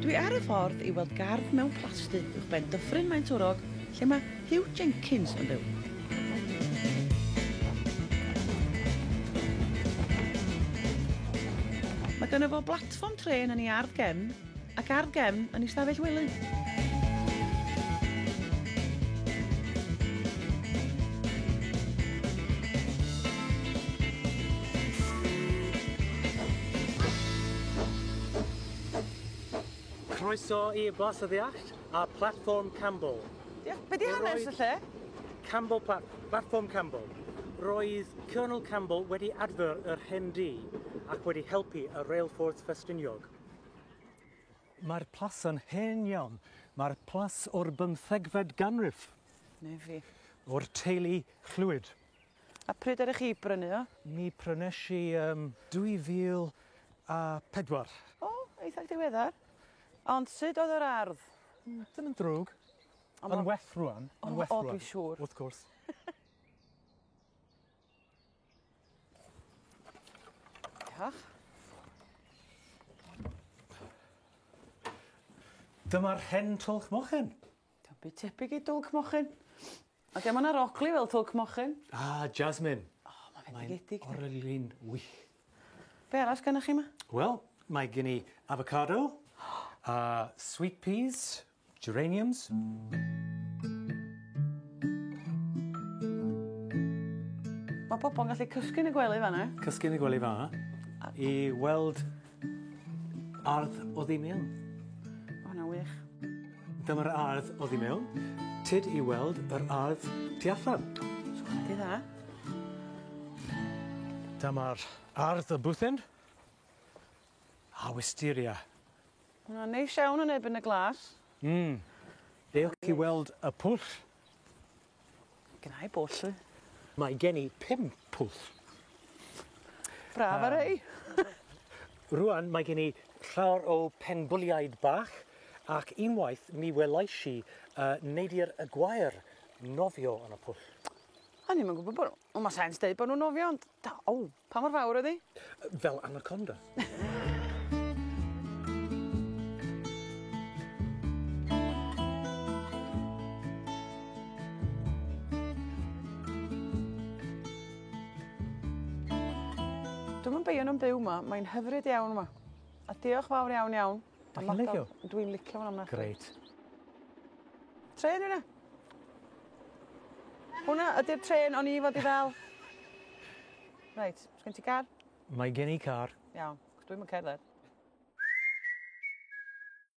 Dwi ar y ffordd i weld gardd mewn plasty uwch ben Dyffryn Maen Twrog, lle mae Hugh Jenkins yn byw. Mae gynno fo blatfform tren yn ei ardd gem, ac ardd gem yn ei stafell wely. Croeso i Blas y Ddeallt a Platfform Campbell. Be di hanes y lle? Platfform Campbell. Roedd Colonel Campbell wedi adfer yr hen dŷ ac wedi helpu y reilffordd Ffestiniog. Mae'r plas yn hen iawn. Mae'r plas o'r 15fed ganrif. Neu fi. O'r teulu Llwyd. A pryd ydych chi brynu o? Mi prynes i 2004. O, eitha diweddar. Ond sut oedd yr ardd? Dim yn drwg. Yn well rwan. O, dwi'n siŵr. Wrth gwrs. Diolch. Dyma'r hen twlch mochen. Dwi'n byd tebyg i dwlc mochyn. A dim ond ar ogli fel twlc mochyn. Jasmine. O, mae'n fendigedig. Mae'n orlun wych. Be arall gennych chi yma? Wel, mae gen i avocado, sweet peas, geraniums. Mae pobl yn gallu cysgu yn y gwely fan'na. Cysgu yn y gwely fa, i weld ardd oddi mewn. O, hwnna'n wych. Dyma'r ardd oddi mewn. Tid i weld yr ardd tu allan. Sgwadi dda. Dyma'r ardd y bwthyn. A wisteria. Hwnna'n neis iawn yn ebyn y glas. Dewch chi weld y pwll. Gynna i bwll. Mae gen i 5 pwll. Braf ar ei. Rwan mae gen i llawer o penbwliaid bach ac unwaith mi welais i neidi'r y gwair nofio yn y pwll. A ni'n gwybod bod nhw. Ond mae sens deud bod nhw'n nofio, ond... pa mor fawr ydi? Fel anaconda. Dwi'n beio nhw'n byw yma, mae'n hyfryd iawn yma. A diolch fawr iawn iawn. Dach chi'n licio? Dwi'n licio hwnna yma. Greit. Tren yna. Hwna ydy'r tren o'n i fod i ddal. Reit, sgen ti car? Mae gen i car. Iawn, dwi'n mynd cerdded.